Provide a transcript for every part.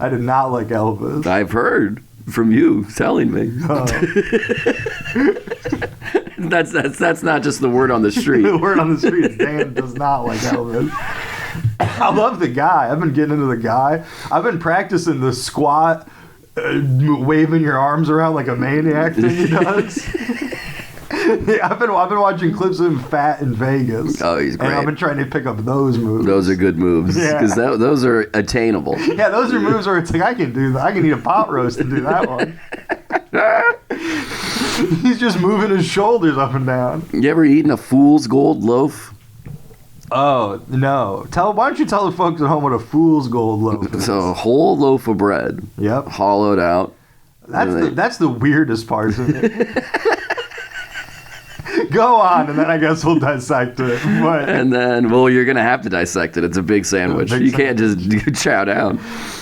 I did not like Elvis. I've heard from you telling me. That's not just the word on the street. The word on the street is Dan does not like Elvis. I love the guy. I've been getting into the guy. I've been practicing the squat, waving your arms around like a maniac thing he does. Yeah, I've been watching clips of him fat in Vegas. Oh, he's great. And I've been trying to pick up those moves. Those are good moves because those are attainable. Yeah, those are moves where it's like I can do that. I can eat a pot roast and do that one. He's just moving his shoulders up and down. You ever eaten a fool's gold loaf? Oh, no. Why don't you tell the folks at home what a fool's gold loaf is? So a whole loaf of bread. Yep. Hollowed out. That's the weirdest part of it. Go on, and then I guess we'll dissect it. But And then, you're going to have to dissect it. It's a big sandwich. You can't just chow down.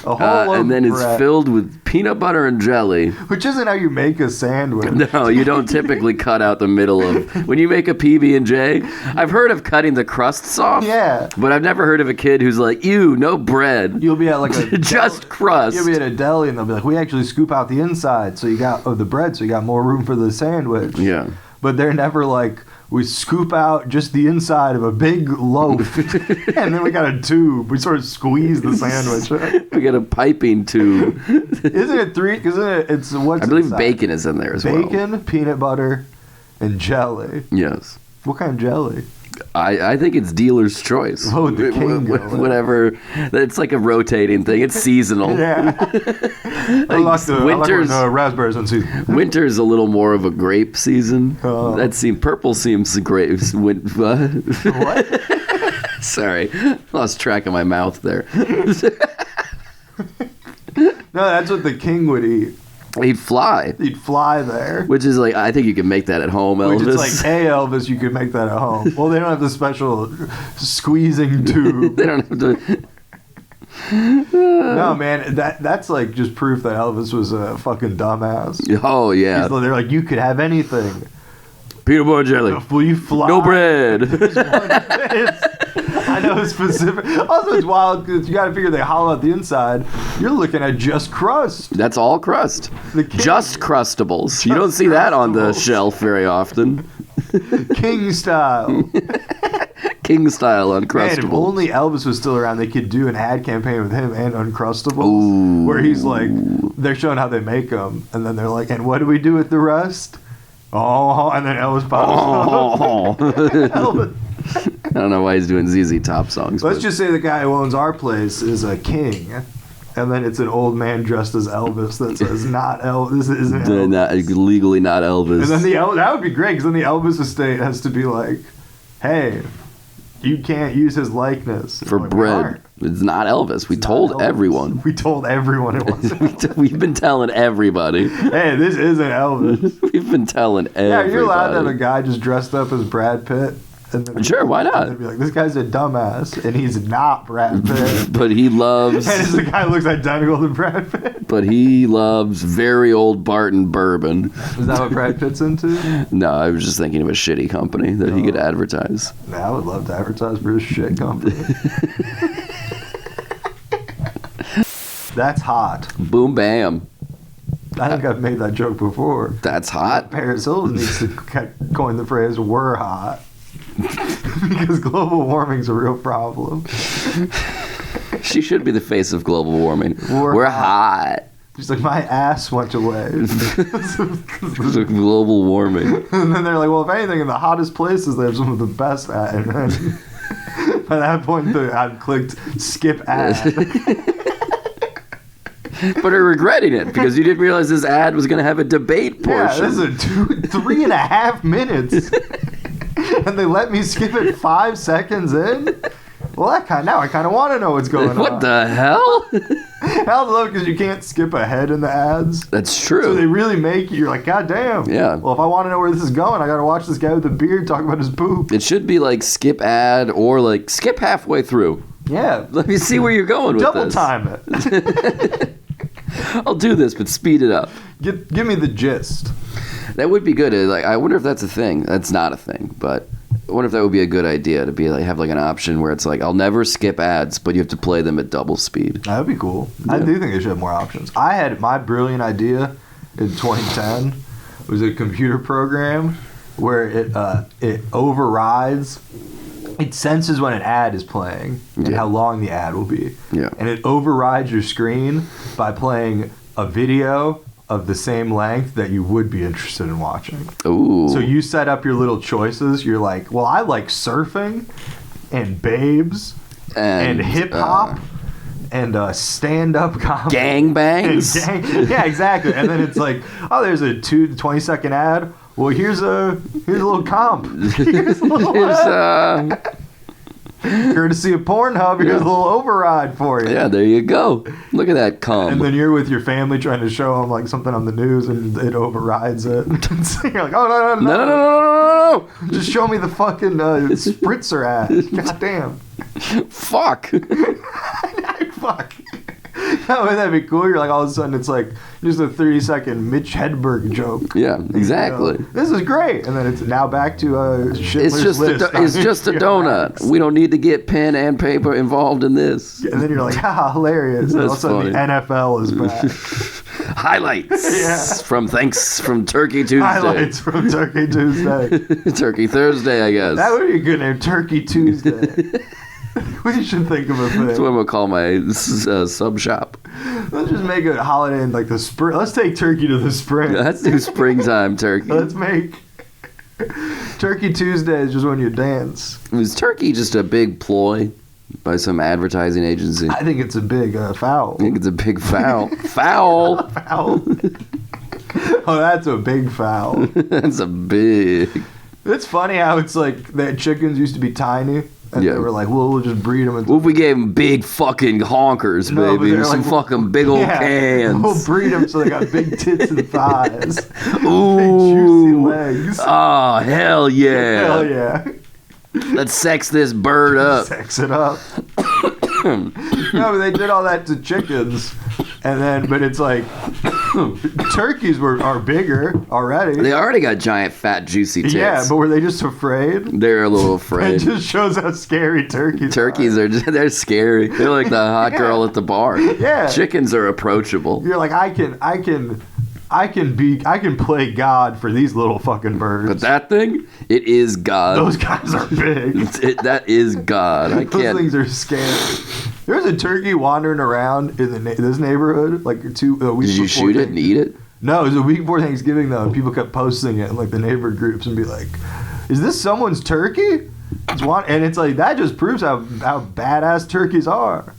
A whole loaf and then of it's bread. filled with peanut butter and jelly. Which isn't how you make a sandwich. No, you don't typically cut out the middle of... When you make a PB&J, I've heard of cutting the crusts off. Yeah. But I've never heard of a kid who's like, ew, no bread. You'll be at like a... Just crust. You'll be at a deli, and they'll be like, we actually scoop out the inside of the bread, so you got more room for the sandwich. Yeah. But they're never like... We scoop out just the inside of a big loaf, and then we got a tube. We sort of squeeze the sandwich. We got a piping tube. Isn't it three? It's what's I believe inside? bacon is in there as well. Bacon, peanut butter, and jelly. Yes. What kind of jelly? I think it's dealer's choice. Oh, the king jelly. Whatever. It's like a rotating thing. It's seasonal. Yeah. I like raspberries on season. Winter's a little more of a grape season. Purple seems great. What? Sorry, lost track of my mouth there. No, that's what the king would eat. He'd fly. He'd fly there. Which is like, I think you can make that at home, Elvis. Which is like, hey, Elvis, you could make that at home. Well, they don't have the special squeezing tube. They don't have to... No, man, that's like just proof that Elvis was a fucking dumbass. Oh, yeah. They're like, you could have anything. Peanut butter jelly. Will you fly? No bread. I know it's specific. Also, it's wild because you got to figure they hollow out the inside. You're looking at just crust. That's all crust. Just Crustables. You don't see that on the shelf very often. King style. King style Uncrustables. Man, if only Elvis was still around, they could do an ad campaign with him and Uncrustables. Ooh. Where he's like, they're showing how they make them. And then they're like, and what do we do with the rest? Oh, and then Elvis pops up. Elvis. I don't know why he's doing ZZ Top songs. Let's just say the guy who owns our place is a king. And then it's an old man dressed as Elvis that says, not Elvis. This isn't Elvis. Legally not Elvis. And then that would be great, because then the Elvis estate has to be like, hey, you can't use his likeness. For bread. It's not Elvis. We told everyone. We told everyone it wasn't. We've been telling everybody. Hey, this isn't Elvis. We've been telling everybody. Yeah, you're allowed to have a guy just dressed up as Brad Pitt. And then sure, why not? And be like, this guy's a dumbass, and he's not Brad Pitt. But he loves... And the guy looks identical to Brad Pitt. But he loves very old Barton bourbon. Is that what Brad Pitt's into? No, I was just thinking of a shitty company that he could advertise. I would love to advertise for a shit company. That's hot. Boom, bam. I think I've made that joke before. That's hot. Paris Hilton needs to coin the phrase, we're hot. Because global warming's a real problem. She should be the face of global warming. We're hot. She's like, my ass went away. Global warming. And then they're like, well, if anything, in the hottest places, they have some of the best ad. And then by that point, the ad clicked skip ad. But are regretting it because you didn't realize this ad was going to have a debate portion. Yeah, this is 3.5 minutes. And they let me skip it 5 seconds in? Well, now I kind of want to know what's going on. What the hell? Hell no, because you can't skip ahead in the ads. That's true. So they really make you're like, God damn. Yeah. Well, if I want to know where this is going, I got to watch this guy with the beard talk about his poop. It should be like skip ad or like skip halfway through. Yeah. Let me see where you're going with Double this. time it. I'll do this, but speed it up. Give me the gist. That would be good. Like, I wonder if that's a thing. That's not a thing, but I wonder if that would be a good idea to be like have like an option where it's like I'll never skip ads, but you have to play them at double speed. That'd be cool. Yeah. I do think they should have more options. I had my brilliant idea in 2010 was a computer program where it overrides. It senses when an ad is playing and how long the ad will be. Yeah. And it overrides your screen by playing a video of the same length that you would be interested in watching. Ooh. So you set up your little choices. You're like, well, I like surfing and babes and hip hop and stand-up comedy. Gangbangs? Yeah, exactly. And then it's like, oh, there's a 20-second ad. Well, here's a little comp. Here's a little courtesy of Pornhub, here's a little override for you. Yeah, there you go. Look at that cum. And then you're with your family trying to show them like something on the news, and it overrides it. So you're like, oh no! Just show me the fucking spritzer ad. Goddamn. Fuck. Fuck. No, wouldn't that be cool? You're like, all of a sudden, it's like just a 30-second Mitch Hedberg joke. Yeah, exactly. This is great, and then it's now back to Schindler's List. It's just a donut. We don't need to get pen and paper involved in this. And then you're like, hilarious. And all of a sudden, the NFL is back. Highlights from Turkey Tuesday. Highlights from Turkey Tuesday. Turkey Thursday, I guess. That would be a good name, Turkey Tuesday. We should think of a thing. That's what I'm going to call my sub shop. Let's just make a holiday in like the spring. Let's take turkey to the spring. Let's do springtime turkey. Let's make Turkey Tuesday is just when you dance. Was turkey just a big ploy by some advertising agency? I think it's a big foul. I think it's a big foul. Foul? Foul. Oh, that's a big foul. That's a big... It's funny how it's like that chickens used to be tiny. And they were like, well, we'll just breed them. What if we gave them big fucking honkers, baby? Some like, fucking big old cans. We'll breed them so they got big tits and thighs. Ooh. Big juicy legs. Oh, hell yeah. Hell yeah. Let's sex this bird up. Sex it up. No, but they did all that to chickens. And then, but it's like, turkeys are bigger already. They already got giant, fat, juicy tits. Yeah, but were they just afraid? They're a little afraid. It just shows how scary turkeys are. They're scary. They're like the hot girl at the bar. Yeah. Chickens are approachable. You're like, I can play God for these little fucking birds. But that thing, it is God. Those guys are big. That is God. I can't. Those things are scary. There's a turkey wandering around in this neighborhood like a week before. Did you shoot it and eat it? No, it was a week before Thanksgiving though, and people kept posting it in like the neighborhood groups and be like, "Is this someone's turkey?" And it's like that just proves how badass turkeys are.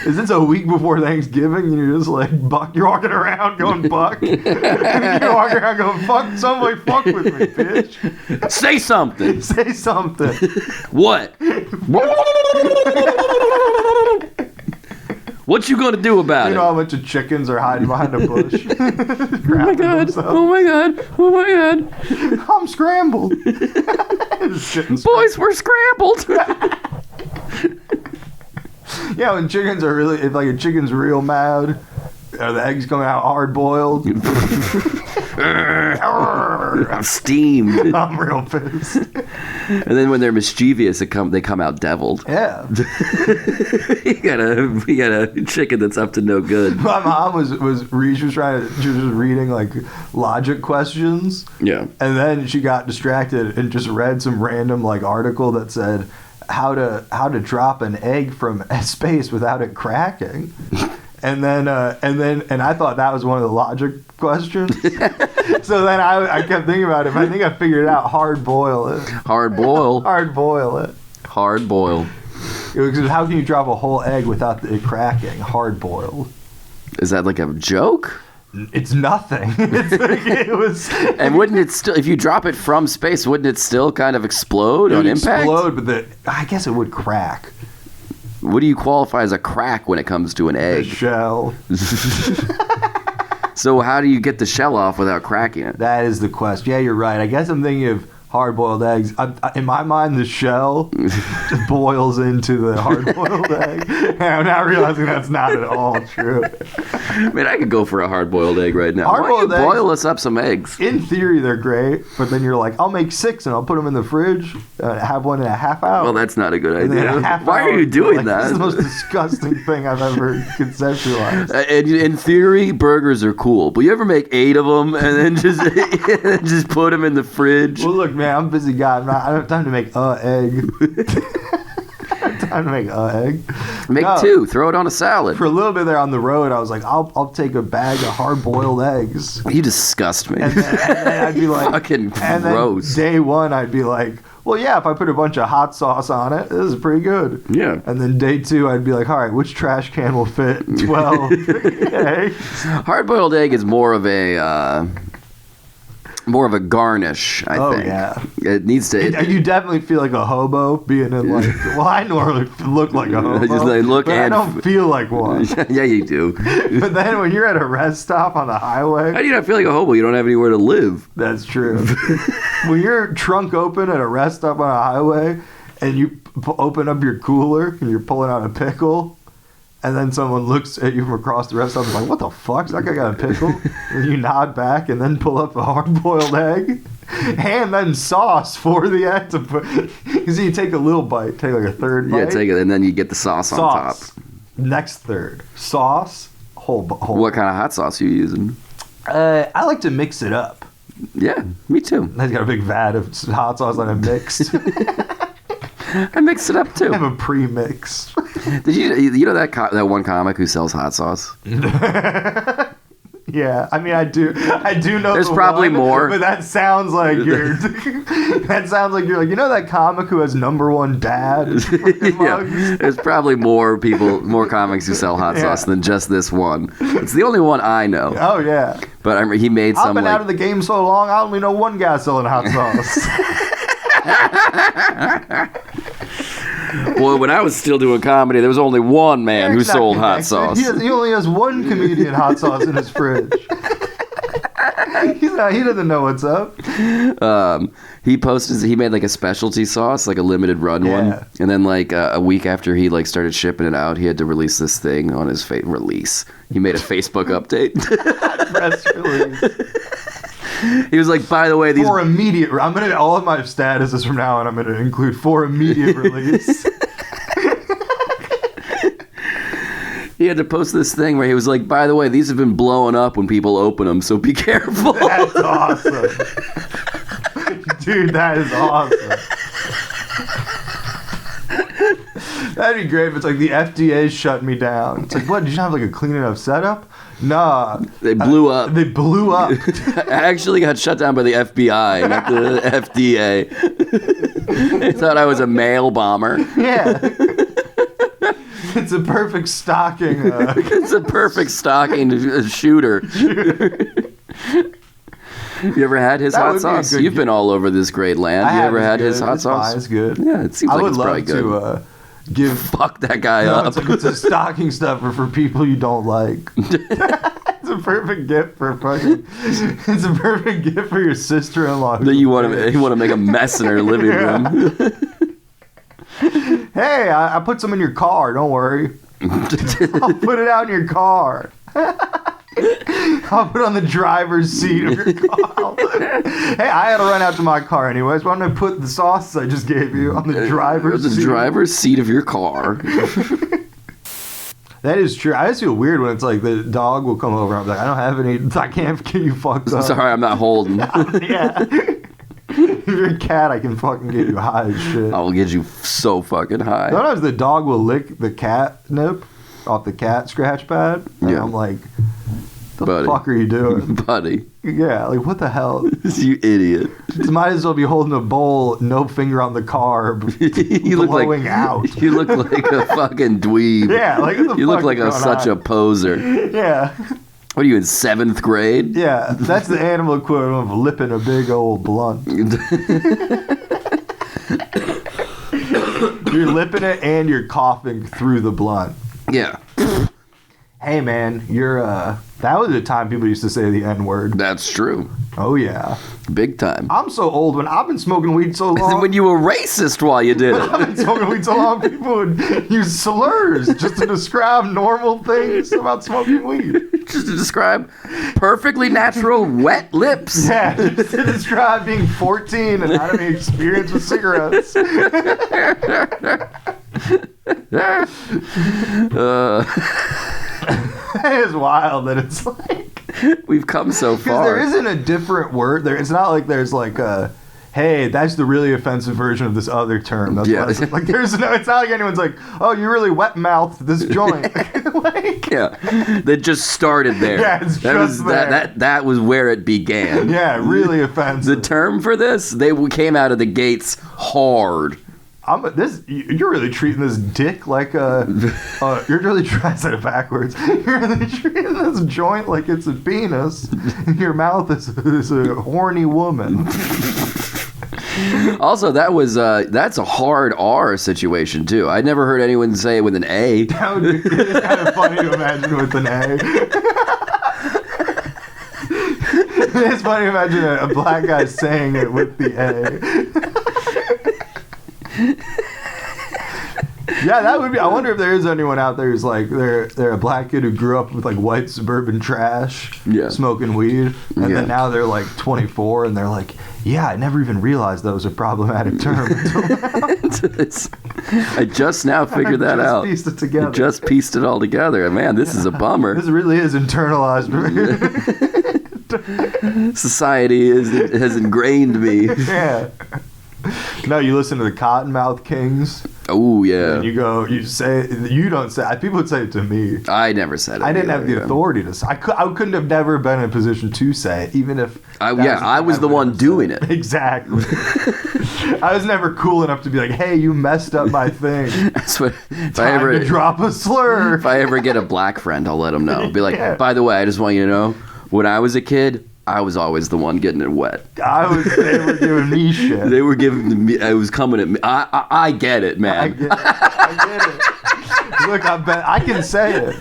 Is it's a week before Thanksgiving and you're just like buck? You're walking around going buck. You're walking around going fuck. Somebody fuck with me, bitch. Say something. Say something. What? What you gonna do about it? You know how bunch of chickens are hiding behind a bush. Oh my god! Oh my god! Oh my god! I'm scrambled. Boys, we're scrambled. Yeah, when chickens are really, if like a chicken's real mad, are the eggs coming out hard boiled? I'm steamed. I'm real pissed. And then when they're mischievous, they come out deviled. Yeah. You got a chicken that's up to no good. My mom she was reading like logic questions. Yeah. And then she got distracted and just read some random like article that said how to drop an egg from space without it cracking. And I thought that was one of the logic questions. So then I kept thinking about it. But I think I figured it out. Hard boil it. Hard boil. Hard boil it. Hard boil. Because how can you drop a whole egg without it cracking? Hard boiled. Is that like a joke? It's nothing. It was. And wouldn't it still, if you drop it from space, wouldn't it still kind of explode on impact? Explode, but I guess it would crack. What do you qualify as a crack when it comes to an egg? The shell. So how do you get the shell off without cracking it? That is the question. Yeah, you're right. I guess I'm thinking of hard-boiled eggs. In my mind, the shell just boils into the hard-boiled egg. And I'm now realizing that's not at all true. Man, I could go for a hard-boiled egg right now. Why don't you boil us up some eggs? In theory, they're great, but then you're like, I'll make 6 and I'll put them in the fridge and have one in a half hour. Well, that's not a good idea. Why are you doing that? This is the most disgusting thing I've ever conceptualized. And in theory, burgers are cool, but you ever make 8 of them and then just put them in the fridge? Well, look, man, I'm a busy guy. I don't have time to make egg. Time to make egg. Make 2. Throw it on a salad. For a little bit there on the road, I was like, I'll take a bag of hard-boiled eggs. You disgust me. And then I'd be like, fucking gross. And then day 1, I'd be like, well, yeah, if I put a bunch of hot sauce on it, this is pretty good. Yeah. And then day 2, I'd be like, all right, which trash can will fit 12 eggs? Hard-boiled egg is more of a garnish, I think. Yeah. It needs to. You definitely feel like a hobo being in like. Well, I normally look like a hobo. Just like look, but I don't feel like one. Yeah, you do. But then when you're at a rest stop on the highway, how do you not feel like a hobo? You don't have anywhere to live. That's true. When your trunk open at a rest stop on a highway, and you open up your cooler and you're pulling out a pickle. And then someone looks at you from across the rest stop and is like, what the fuck? That guy got a pickle? And you nod back and then pull up a hard-boiled egg. And then sauce for the egg to put. Because you take a little bite, take like a third bite. Yeah, take it, and then you get the sauce on top. Next third. Sauce, whole. What kind of hot sauce are you using? I like to mix it up. Yeah, me too. I've got a big vat of hot sauce that I mixed. I mix it up too. I have a pre-mix. Did you know that one comic who sells hot sauce? Yeah, I mean, I do know. There's probably more, but that sounds like you're. That sounds like you're like, you know, that comic who has #1 dad. Yeah, there's probably more comics who sell hot sauce than just this one. It's the only one I know. Oh yeah, but he made some. I've been out of the game so long, I only know one guy selling hot sauce. Well, when I was still doing comedy, there was only one man who sold hot sauce. He only has one comedian hot sauce in his fridge. He doesn't know what's up. He made like a specialty sauce, like a limited run one, and then like a week after he like started shipping it out, he had to release this thing on his release. He made a Facebook update. Press release. He was like, by the way, these... For immediate... all of my statuses from now on, I'm going to include for immediate release. He had to post this thing where he was like, by the way, these have been blowing up when people open them, so be careful. That's awesome. Dude, that is awesome. That'd be great if it's like the FDA shut me down. It's like, what, did you not have like a clean enough setup? Nah. They blew up. They blew up. I actually got shut down by the FBI, not the FDA. They thought I was a mail bomber. Yeah. It's a perfect stocking. It's a perfect stocking shooter. You ever had his hot sauce? You've been all over this great land. You ever had his hot sauce? Fine, it's good. Yeah, it seems like it's probably good. I would love to fuck that guy up. It's a stocking stuffer for people you don't like. It's a perfect gift for fucking. It's a perfect gift for your sister-in-law. That you want to make a mess in her living room. Hey, I put some in your car. Don't worry. I'll put it out in your car. I'll put it on the driver's seat of your car. Hey, I had to run out to my car anyways. Why don't I put the sauce I just gave you on the driver's seat? The driver's seat of your car. That is true. I just feel weird when it's like the dog will come over and I'm like, I don't have any. I can't get you fucked up. Sorry, I'm not holding. Yeah. If you're a cat, I can fucking get you high as shit. I'll get you so fucking high. Sometimes the dog will lick the catnip off the cat scratch pad. And I'm like, the fuck are you doing? Buddy. Yeah, like what the hell? You idiot. You might as well be holding a bowl, no finger on the carb, you blowing out. You look like a fucking dweeb. Yeah, like what the you fuck look like such a poser. Yeah. What are you in 7th grade? Yeah, that's the animal equivalent of lipping a big old blunt. You're lipping it and you're coughing through the blunt. Yeah. Hey man, you're that was the time people used to say the N-word. That's true. Oh yeah. Big time. I'm so old when I've been smoking weed so long. When you were racist while you did I've it. been smoking weed so long, people would use slurs just to describe normal things about smoking weed. Just to describe perfectly natural wet lips. Yeah, just to describe being 14 and not having experience with cigarettes. It's wild that it's like We've come so because far. there isn't a different word there. It's not like there's like a hey, that's the really offensive version of this other term. That's Yeah. like there's no. It's not like anyone's like, oh, you really wet mouthed this joint. Like, Yeah, that just started there. Yeah, it's that just was, there. That was where it began. yeah, really The offensive. term for this, they came out of the gates hard. You're really treating this dick like a. You're really trying to say it backwards. You're really treating this joint like it's a penis, and your mouth is a horny woman. Also, that's a hard R situation too. I never heard anyone say it with an A. That would be it's kind of funny to imagine with an A. It's funny to imagine a black guy saying it with the A. Yeah, that would be. I wonder if there is anyone out there who's like they're a black kid who grew up with like white suburban trash, Yeah. smoking weed, and Yeah. then now they're like 24 and they're like, yeah, I never even realized that was a problematic term. I just now figured that Just out. pieced it together. I just pieced it all together. And man, this is a bummer. This really is internalized. Society has ingrained me. Yeah. No, you listen to the Cottonmouth Kings. Oh yeah. And you don't say, people would say it to me. I never said it. I didn't either, have the yeah. authority to say. I couldn't have never been in a position to say it, even if. I was the one doing it. Exactly. I was never cool enough to be like, "Hey, you messed up my thing. That's what, if Time to drop a slur." If I ever get a black friend, I'll let him know. Be like, Yeah. by the way, I just want you to know, when I was a kid, I was always the one getting it wet. They were giving me shit. They were giving me. I was coming at me. I get it, I man. get it. Look, I bet I can say it.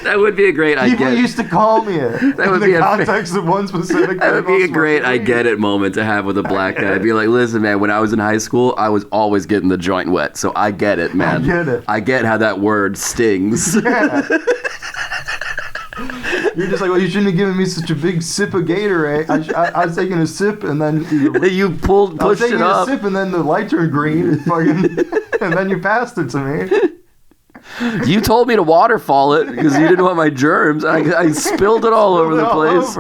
That would be a great. People used to call me it. That would in be the a context of one specific. That would be a thing. great I get it moment to have with a black guy. Be like, listen, man, when I was in high school, I was always getting the joint wet. So I get it, man. I get it. I get how that word stings. Yeah. You're just like, well, you shouldn't have given me such a big sip of Gatorade. I was taking a sip and then You I was pushed taking it a up. sip and then the light turned green, and and then you passed it to me. You told me to waterfall it because you didn't want my germs. I spilled it all over the place.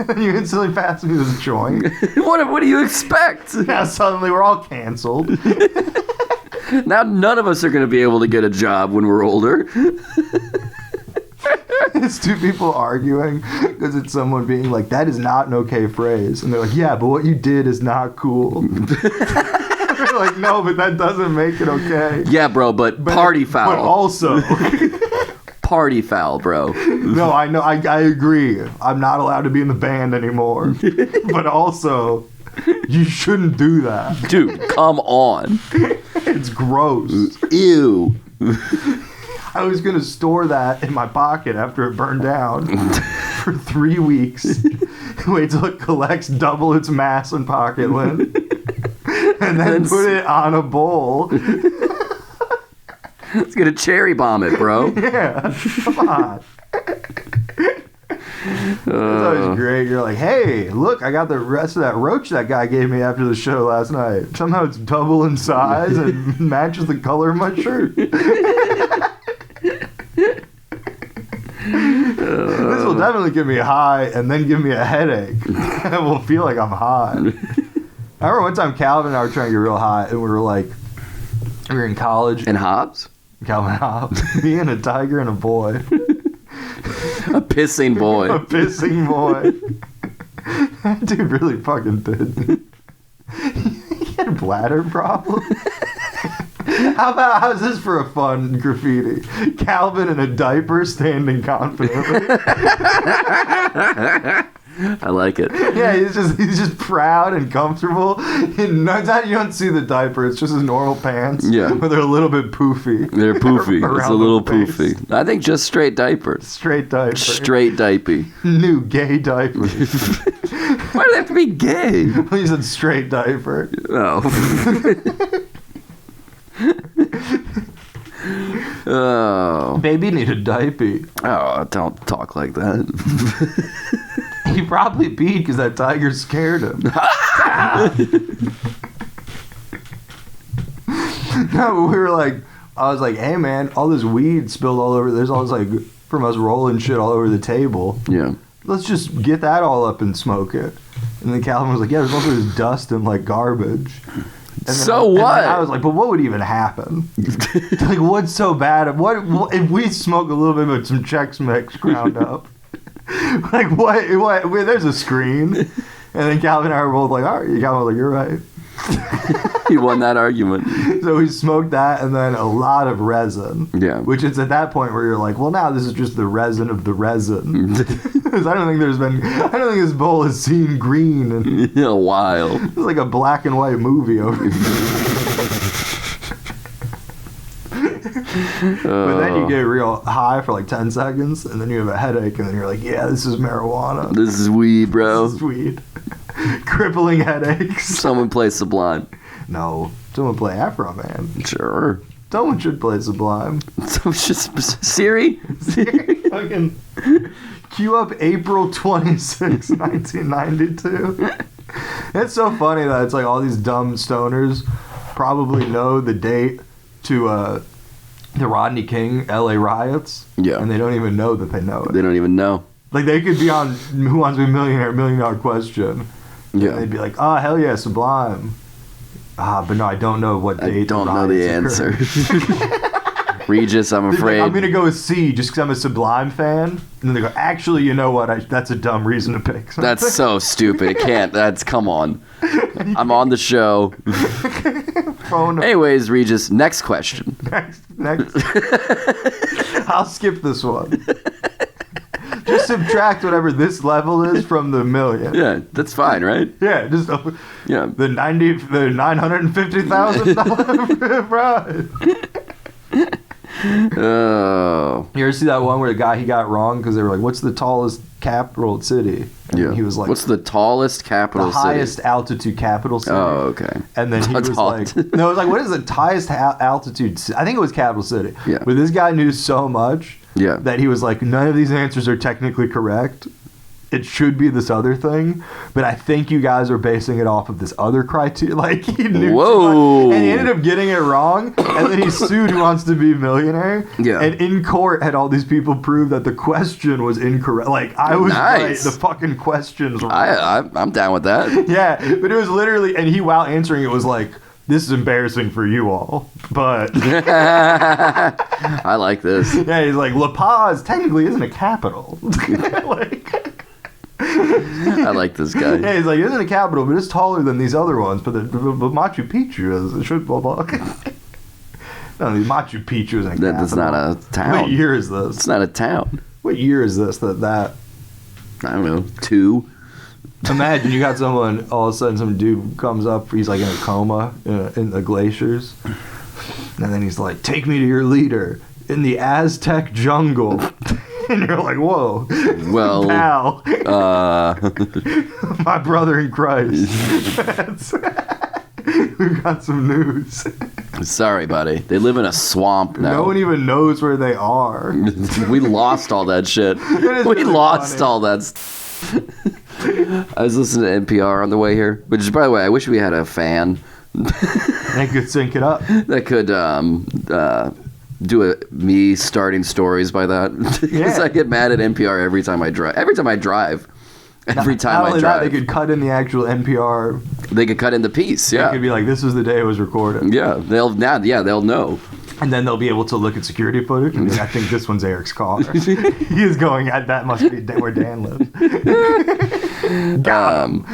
And you instantly passed me this joint. What do you expect? Now suddenly we're all canceled. Now none of us are going to be able to get a job when we're older. It's two people arguing because it's someone being like, that is not an okay phrase. And they're like, yeah, but what you did is not cool. They're like, no, but that doesn't make it okay. Yeah, bro, but party foul. But also, Party foul, bro. no, I know, I agree. I'm not allowed to be in the band anymore. But also, you shouldn't do that. Dude, come on. It's gross. Ew. I was going to store that in my pocket after it burned down for 3 weeks. Wait till it collects double its mass in pocket lint. And then put it on a bowl. It's gonna cherry bomb it, bro. Yeah, come on. It's always great. You're like, hey, look, I got the rest of that roach that guy gave me after the show last night. Somehow it's double in size and matches the color of my shirt. This will definitely give me a high and then give me a headache. And it will feel like I'm high. I remember one time Calvin and I were trying to get real high, and we were in college. And Hobbs? Calvin Hobbs, me and a tiger and a boy. A pissing boy. A pissing boy. That dude really fucking did. He had a bladder problem. How's this for a fun graffiti? Calvin in a diaper standing confidently. I like it. Yeah, he's just proud and comfortable. And no time you don't see the diaper. It's just his normal pants. Yeah. But they're a little bit poofy. They're poofy. It's a Around little the waist. poofy. I think just straight diaper. Straight diaper. Straight diaper. New gay diaper. Why do they have to be gay? He said straight diaper. Oh. Oh. Baby need a diaper. Oh, don't talk like that. He probably peed because that tiger scared him. No, we were like, I was like, hey man, all this weed spilled all over. There's all this like from us rolling shit all over the table. Yeah. Let's just get that all up and smoke it. And then Calvin was like, yeah, there's also this dust and like garbage. And So then what? I was like, but what would even happen? Like, what's so bad? What if we smoke a little bit of some Chex Mix ground up? Like, what? Wait, there's a screen. And then Calvin and I were both like, all right. Calvin was like, you're right. He won that argument. So we smoked that and then a lot of resin. Yeah. Which is at that point where you're like, well, now this is just the resin of the resin. Because I don't think this bowl has seen green in A while. it's like a black and white movie over here. But then you get real high for like 10 seconds and then you have a headache and then you're like, yeah, this is marijuana. This is weed, bro. This is weed. Crippling headaches. Someone play Sublime. No. Someone play Afro Man. Sure. Someone should play Sublime. So it's just Siri. Fucking cue up April 26, 1992. It's so funny that it's like all these dumb stoners probably know the date to the Rodney King LA riots. Yeah. And they don't even know that they know it. They don't even know. Like they could be on Who Wants to Be a Millionaire, $1 Million Question. Yeah. And they'd be like, oh, hell yeah, Sublime. But no, I don't know what date. I don't know the riots answer. occurred. Regis, I'm Like, afraid. I'm gonna go with C just because I'm a Sublime fan. And then they go, actually, you know what? That's a dumb reason to pick. That's so stupid. It can't. Come on. I'm on the show. Phone Anyways, Regis, next question. next. I'll skip this one. Just subtract whatever this level is from the million. Yeah, that's fine, right? Yeah, just Yeah. the $950,000 prize. Oh. You ever see that one where the guy he got wrong because they were like, "What's the tallest capital city?" And Yeah. he was like, "What's the tallest capital the city?" highest altitude capital city. Oh, okay. And then he was Tall- like, no, it was like, what is the highest altitude? I think it was capital city. Yeah. But this guy knew so much Yeah. that he was like, none of these answers are technically correct. It should be this other thing, but I think you guys are basing it off of this other criteria. Like he knew Whoa. too much, and he ended up getting it wrong, and then he sued Who Wants to Be a Millionaire. Yeah. And in court had all these people prove that the question was incorrect. Like I was Nice. right, the fucking questions were I'm down with that. yeah, but it was literally, and he, while answering it, was like, this is embarrassing for you all, but I like this. yeah, he's like, La Paz technically isn't a capital. Like, I like this guy. yeah, he's like, it isn't a capital, but it's taller than these other ones. But Machu Picchu is, it should blah blah. No, Machu Picchu isn't a capital. That's not a town. What year is this? It's not a town. What year is this? That I don't know. 2. Imagine you got someone, all of a sudden some dude comes up, he's like in a coma in the glaciers, and then he's like, take me to your leader in the Aztec jungle. And you're like, whoa, Well, pal, my brother in Christ. We've got some news. sorry, buddy. They live in a swamp now. No one even knows where they are. We lost all that shit. is We really lost funny. all that. I was listening to NPR on the way here, which, by the way, I wish we had a fan They could sync it up. that could do me starting stories by that. Because Yeah. I get mad at NPR every time I drive. Every time I drive. Not only that, they could cut in the actual NPR. They could cut in the piece. It Yeah. could be like, this is the day it was recorded. Yeah. They'll know. And then they'll be able to look at security footage and be like, I think this one's Eric's car. He is going at that must be where Dan lives. Got him.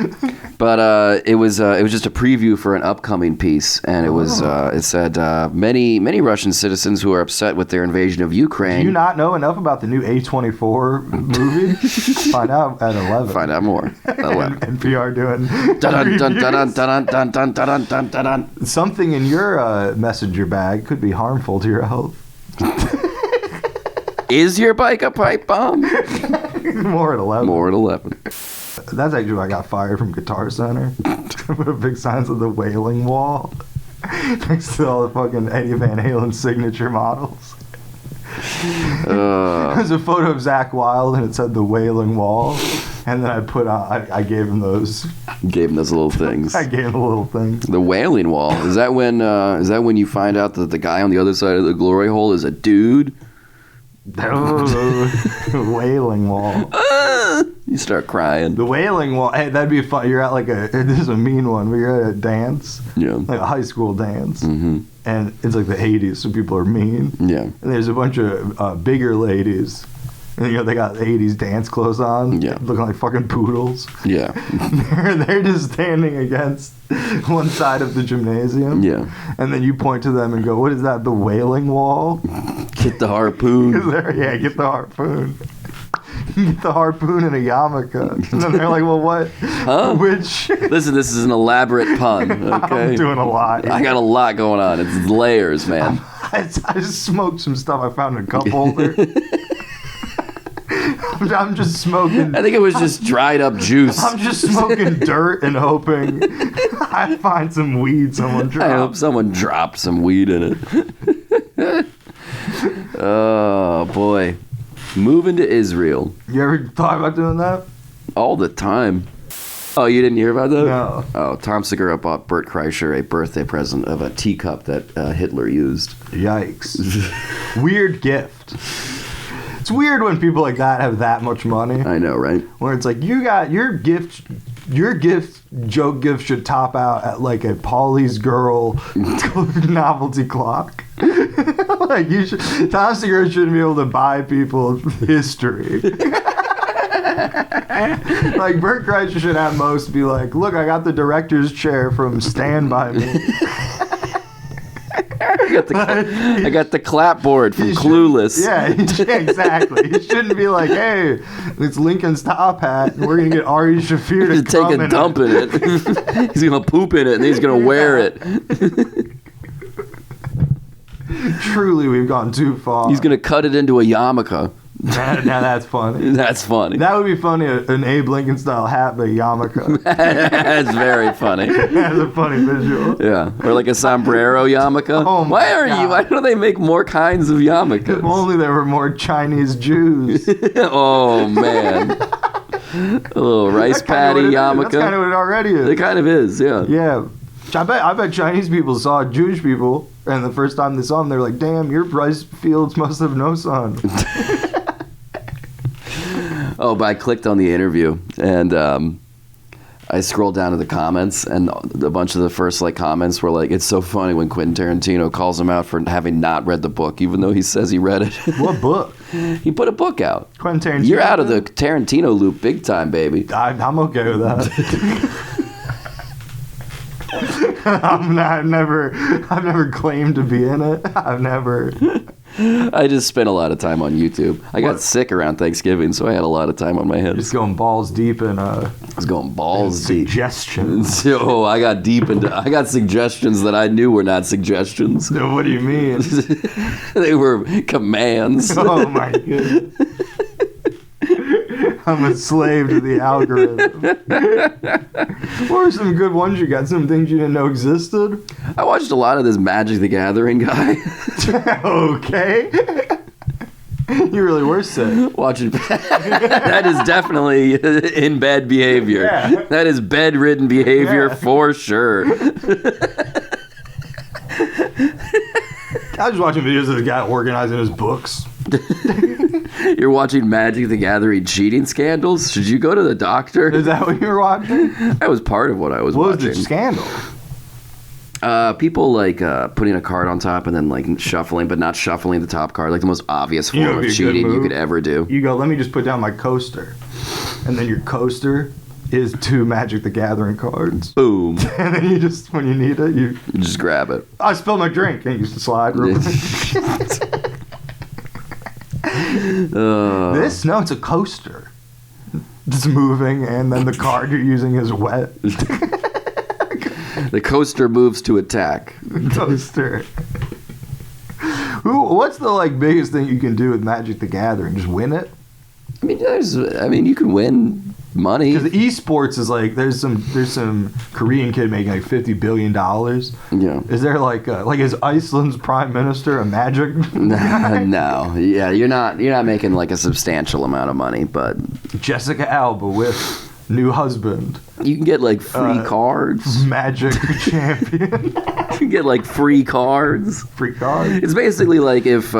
But it was just a preview for an upcoming piece, and it said many Russian citizens who are upset with their invasion of Ukraine. Do you not know enough about the new A24 movie? Find out at 11. Find out more. At 11. NPR doing Dun, dun, dun, dun, dun, dun, dun, dun, dun, dun, dun. something in your messenger bag could be harmful to your health. Is your bike a pipe bomb? More at 11. More at 11. That's actually why I got fired from Guitar Center. I put a big signs of the Wailing Wall next to all the fucking Eddie Van Halen signature models. There's a photo of Zach Wilde and it said the Wailing Wall, and then I gave him those. Gave him those little things. I gave him a little thing. The Wailing Wall. Is that when you find out that the guy on the other side of the glory hole is a dude? Wailing Wall. You start crying. The Wailing Wall. Hey, that'd be fun. You're at this is a mean one, but you're at a dance. Yeah. Like a high school dance. Mm-hmm. And it's like the 80s, so people are mean. Yeah. And there's a bunch of bigger ladies. And they got 80s dance clothes on. Yeah. Looking like fucking poodles. Yeah. they're just standing against one side of the gymnasium. Yeah. And then you point to them and go, what is that, the Wailing Wall? Get the harpoon. Yeah, get the harpoon. Get the harpoon and a yarmulke. And then they're like, well, what? Huh? Which? Listen, this is an elaborate pun, okay? I'm doing a lot. I got a lot going on. It's layers, man. I smoked some stuff I found in a cup holder. I'm just smoking. I think it was just dried up juice. I'm just smoking dirt and hoping I find some weed someone dropped. I hope someone dropped some weed in it. Oh, boy. Moving to Israel. You ever thought about doing that? All the time. Oh, you didn't hear about that? No. Oh, Tom Segura bought Bert Kreischer a birthday present of a teacup that Hitler used. Yikes. Weird gift. It's weird when people like that have that much money. I know, right? Where it's like, you got your joke gift should top out at like a Polly's Girl novelty clock. Like Tom Segura shouldn't be able to buy people history. Like Bert Kreischer should at most be like, look, I got the director's chair from Stand By Me. I got the clapboard from Clueless. Yeah, exactly. He shouldn't be like, hey, it's Lincoln's top hat, and we're going to get Ari Shaffir to take a dump in it. He's going to poop in it, and then he's going to wear it. Truly, we've gone too far. He's going to cut it into a yarmulke. Now that's funny. That's funny. That would be funny, an Abe Lincoln style hat, but a yarmulke. That's very funny. That's a funny visual. Yeah, or like a sombrero yarmulke. Oh my God. Why don't they make more kinds of yarmulkes? If only there were more Chinese Jews. Oh man, a little rice patty yarmulke. That's kind of what it already is. It kind of is, yeah. Yeah. I bet Chinese people saw Jewish people, and the first time they saw them, they're like, damn, your rice fields must have no sun. Oh, but I clicked on the interview, and I scrolled down to the comments, and a bunch of the first comments were like, it's so funny when Quentin Tarantino calls him out for having not read the book, even though he says he read it. What book? He put a book out. Quentin Tarantino? You're out of the Tarantino loop big time, baby. I'm okay with that. I've never claimed to be in it. I've never. I just spent a lot of time on YouTube. I got sick around Thanksgiving, so I had a lot of time on my hands. Just going balls deep in I was going balls deep. Suggestions. So I got deep into. I got suggestions that I knew were not suggestions. So what do you mean? They were commands. Oh my goodness. I'm a slave to the algorithm. What are some good ones you got? Some things you didn't know existed? I watched a lot of this Magic the Gathering guy. Okay. You really were sick. Watching. That is definitely in bed behavior. Yeah. That is bedridden behavior for sure. I was watching videos of the guy organizing his books. You're watching Magic the Gathering cheating scandals? Should you go to the doctor? Is that what you were watching? That was part of what I was watching. watching. What was the scandal? People putting a card on top and then shuffling, but not shuffling the top card, like the most obvious form of cheating you could ever do. You go, let me just put down my coaster. And then your coaster is 2 Magic the Gathering cards. Boom. And then you just, when you need it, you just grab it. I spilled my drink. And you just slide real quick. No, it's a coaster. It's moving, and then the card you're using is wet. The coaster moves to attack. Coaster. What's the like biggest thing you can do with Magic the Gathering? Just win it? I mean, you can win money. Because esports is like there's some Korean kid making like $50 billion. Yeah. Is there like is Iceland's prime minister a Magic guy? No. Yeah, you're not making like a substantial amount of money, but Jessica Alba with new husband. You can get like free cards. Magic champion. You can get like free cards. Free cards. It's basically like if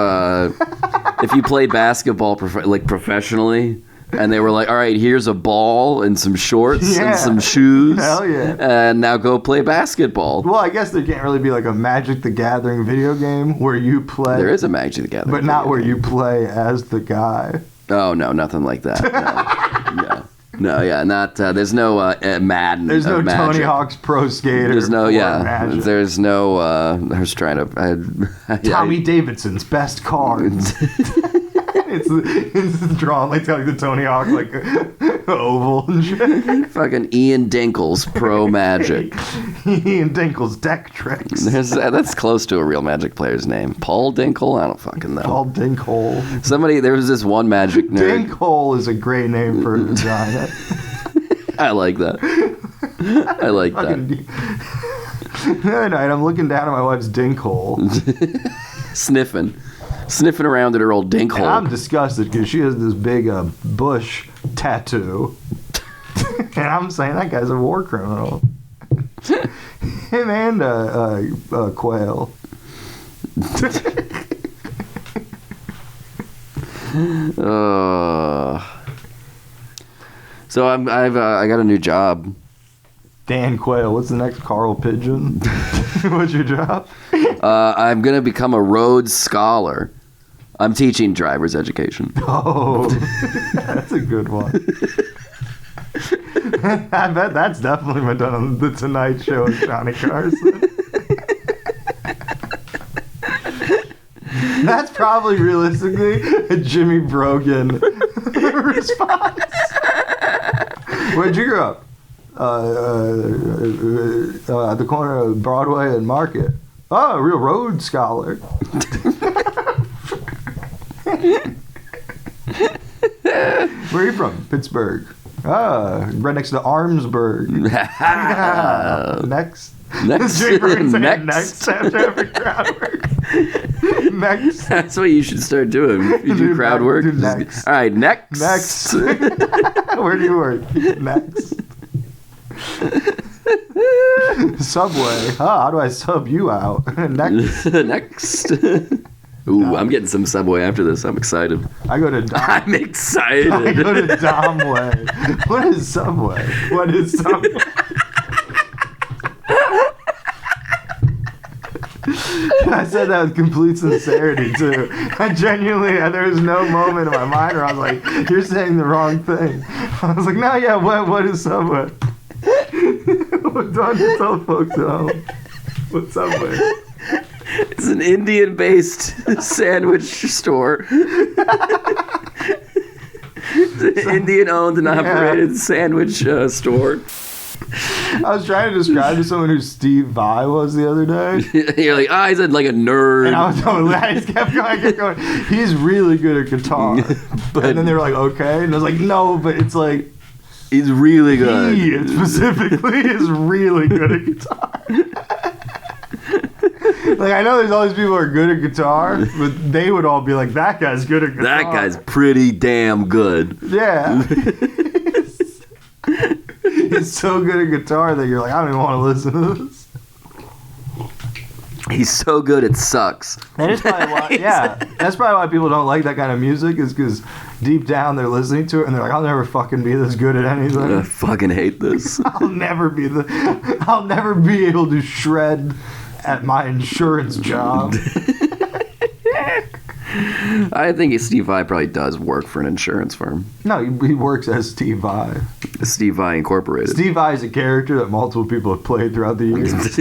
you played basketball professionally, and they were like, all right, here's a ball and some shorts and some shoes. Hell yeah. And now go play basketball. Well, I guess there can't really be like a Magic the Gathering video game where you play. There is a Magic the Gathering. But not where you play as the guy. Oh, no, nothing like that. No. No, yeah, not. There's no Madden. There's no Magic. Tony Hawk's Pro Skater. There's no, Magic. There's no. I was trying to. Tommy Davidson's best cards. it's drawn like the Tony Hawk like oval and shit. Fucking Ian Dinkle's Pro Magic. Ian Dinkle's deck tricks. That's close to a real Magic player's name. Paul Dinkle? I don't fucking know. Paul Dinkhole. There was this one Magic nerd. Dinkhole is a great name for a vagina. I like that. I like that. The other night, I'm looking down at my wife's dinkhole. Sniffing around at her old dink hole. And I'm disgusted because she has this big bush tattoo. And I'm saying that guy's a war criminal. Him and Quail. So I got a new job. Dan Quayle, what's the next Carl Pigeon? What's your job? I'm going to become a Rhodes Scholar. I'm teaching driver's education. Oh, that's a good one. I bet that's definitely been done on The Tonight Show with Johnny Carson. That's probably realistically a Jimmy Brogan response. Where'd you grow up? At the corner of Broadway and Market. Oh, a real Rhodes Scholar. Where are you from? Pittsburgh. Right next to Armsburg. Next. Next after every crowd work. Next. That's what you should start doing. You do crowd work. Next. All right, next. Next. Where do you work? Next. Subway. How do I sub you out? Next. Next. Ooh, I'm getting some Subway after this. I'm excited. I go to Dom. I'm excited. I go to Domway. What is Subway? What is Subway? I said that with complete sincerity, too. I genuinely, there was no moment in my mind where I was like, you're saying the wrong thing. I was like, no, yeah, what is Subway? Don't you tell folks at home. What's Subway? It's an Indian-based sandwich store. It's an Indian-owned and operated sandwich store. I was trying to describe to someone who Steve Vai was the other day. You're like, he's a nerd. And I just kept going. He's really good at guitar. But, and then they were like, okay. And I was like, no, but it's like... He's really good. He specifically is really good at guitar. Like, I know there's all these people who are good at guitar, but they would all be like, that guy's good at guitar. That guy's pretty damn good. Yeah. He's so good at guitar that you're like, I don't even want to listen to this. He's so good it sucks. That is probably why, that's probably why people don't like that kind of music, is because deep down they're listening to it and they're like, I'll never fucking be this good at anything. I fucking hate this. I'll never be able to shred at my insurance job. I think Steve Vai probably does work for an insurance firm. No, he works as Steve Vai. Steve Vai Incorporated. Steve Vai is a character that multiple people have played throughout the years.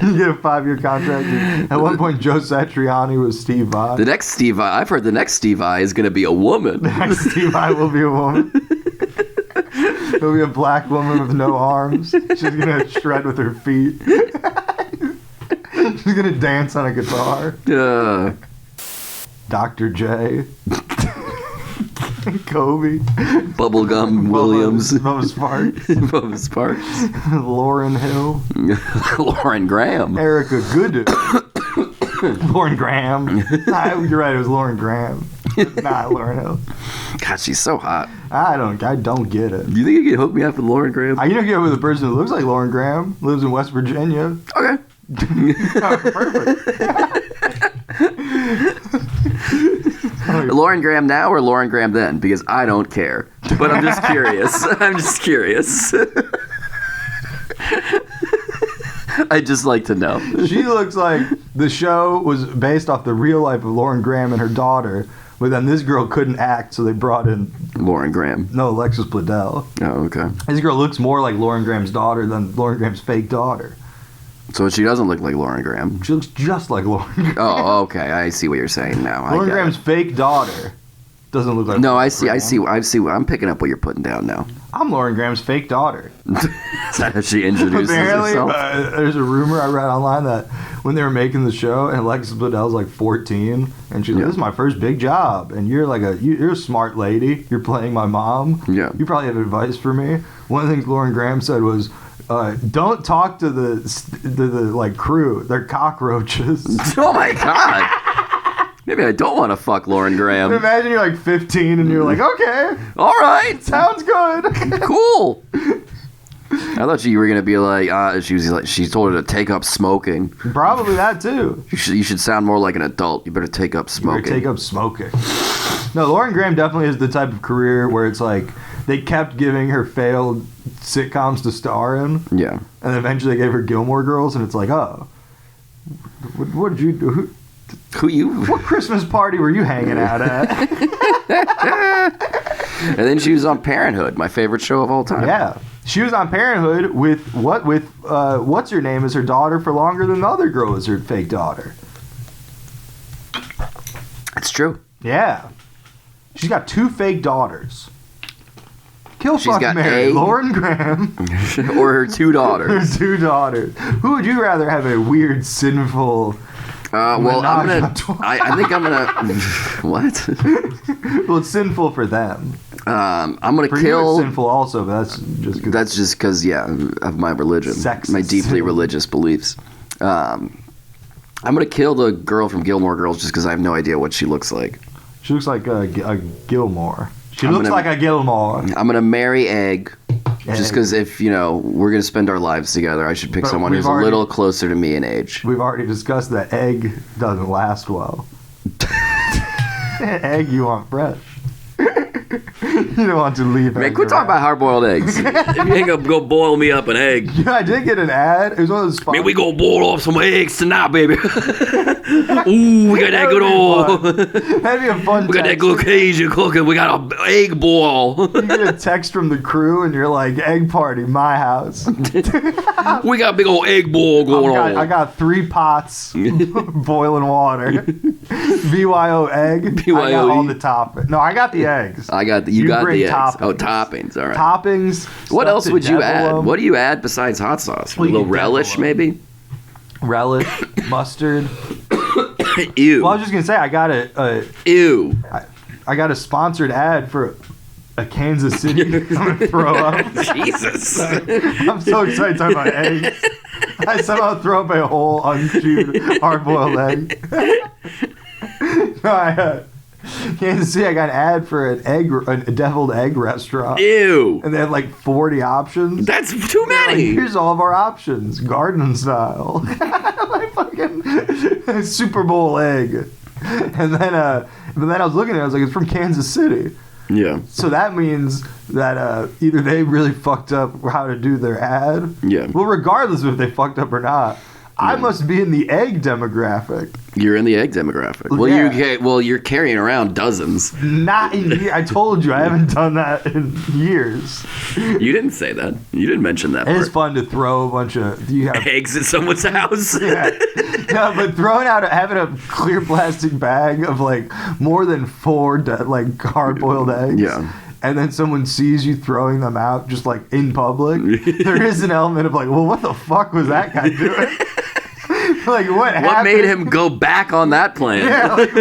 You get a 5-year contract. At one point, Joe Satriani was Steve Vai. The next Steve Vai, I've heard the next Steve Vai is going to be a woman. The next Steve Vai will be a woman. It'll be a black woman with no arms. She's going to shred with her feet. She's going to dance on a guitar. Dr. J. Kobe. Bubblegum Williams. Bubba Sparks. Bubba Sparks. Lauren Hill. Lauren Graham. Erica Good. Lauren Graham. You're right, it was Lauren Graham. Not Lauren Hill. God, she's so hot. I don't get it. Do you think you can hook me up with Lauren Graham? You know, get with a person who looks like Lauren Graham, lives in West Virginia. Okay. Perfect. Lauren Graham now or Lauren Graham then? Because I don't care. But I'm just curious. I'm just curious. I'd just like to know. She looks like the show was based off the real life of Lauren Graham and her daughter, but then this girl couldn't act, so they brought in Lauren Graham. No, Alexis Bledel. Oh, okay. This girl looks more like Lauren Graham's daughter than Lauren Graham's fake daughter. So she doesn't look like Lauren Graham. She looks just like Lauren Graham. Oh, okay. I see what you're saying now. Lauren Graham's fake daughter doesn't look like. No, Lauren I see. Graham. I see. I'm picking up what you're putting down now. I'm Lauren Graham's fake daughter. Is that how she introduces Apparently, herself? There's a rumor I read online that when they were making the show, and Alexis Bledel's like 14, and she's like, "This is my first big job, and you're like you're a smart lady. You're playing my mom. Yeah. You probably have advice for me." One of the things Lauren Graham said was, "Don't talk to the like crew. They're cockroaches." Oh my god. Maybe I don't want to fuck Lauren Graham. Imagine you're like 15 and you're like, "Okay, All right. sounds good." Cool. I thought you were gonna be like, she told her to take up smoking. Probably that too. You should sound more like an adult. You better take up You smoking. better take up smoking. No, Lauren Graham definitely is the type of career where it's like they kept giving her failed sitcoms to star in, Yeah. and eventually they gave her Gilmore Girls, and it's like, oh, what did you do? What Christmas party were you hanging out at? And then she was on Parenthood, my favorite show of all time. Yeah. She was on Parenthood with what's her name as her daughter for longer than the other girl was her fake daughter. It's true. Yeah. She's got 2 fake daughters. Kill She's fuck got Mary. a- Lauren Graham. Or her 2 daughters. Her 2 daughters. Who would you rather have a weird, sinful... Well, I'm gonna. menage a trois? I think I'm gonna. What? Well, it's sinful for them. I'm gonna For you, kill. it's sinful also, but that's just 'cause That's just because, yeah, of my religion, Sexist. my deeply religious beliefs. I'm gonna kill the girl from Gilmore Girls just because I have no idea what she looks like. she looks like a Gilmore. She I'm looks gonna- like a Gilmore. I'm gonna marry Egg. Just Egg. because if, we're going to spend our lives together, I should pick But someone we've who's already- a little closer to me in age. We've already discussed that egg doesn't last well. Egg you want fresh. You don't want to leave. Man, eggs quit talking around. about hard-boiled eggs. If you ain't gonna go boil me up an egg. Yeah, I did get an ad. It was one of those. Man, we gonna boil up some eggs tonight, baby. Ooh, we got that good old... That'd be a fun. We got that text. good Cajun cooking. We got a egg boil. You get a text from the crew and you're like, "Egg party, my house." We got a big old egg boil going on. I got 3 pots boiling water. BYO egg. I got BYOE. all the toppings. No, I got the eggs. You got bring the eggs. toppings. Oh, toppings. All right. Toppings. What stuff else to would you devil add? 'em. What do you add besides hot sauce? Well, a you little can devil relish, 'em. maybe? Relish, mustard. Ew. Well, I was just gonna say I got Ew. I got a sponsored ad for a Kansas City. I'm gonna throw up. Jesus. I'm so excited talking about eggs. I somehow throw up a whole unchewed hard-boiled egg. No, Kansas City, I got an ad for a deviled egg restaurant. Ew. And they had like 40 options. That's too Like, many. here's all of our options, garden style. Like fucking Super Bowl egg. And then, but then I was looking at it, I was like, it's from Kansas City. Yeah. So that means that either they really fucked up how to do their ad. Yeah. Well, regardless of if they fucked up or not, I must be in the egg demographic. You're in the egg demographic. Well, you're carrying around dozens. Not in years. I told you I haven't done that in years. You didn't say that. You didn't mention that part. It's fun to throw a bunch of eggs at someone's house. Yeah. No, but having a clear plastic bag of like more than 4 like hard-boiled eggs. Yeah. And then someone sees you throwing them out just like in public. There is an element of like, well, what the fuck was that guy doing? Like, what happened? What made him go back on that plan? Yeah, like,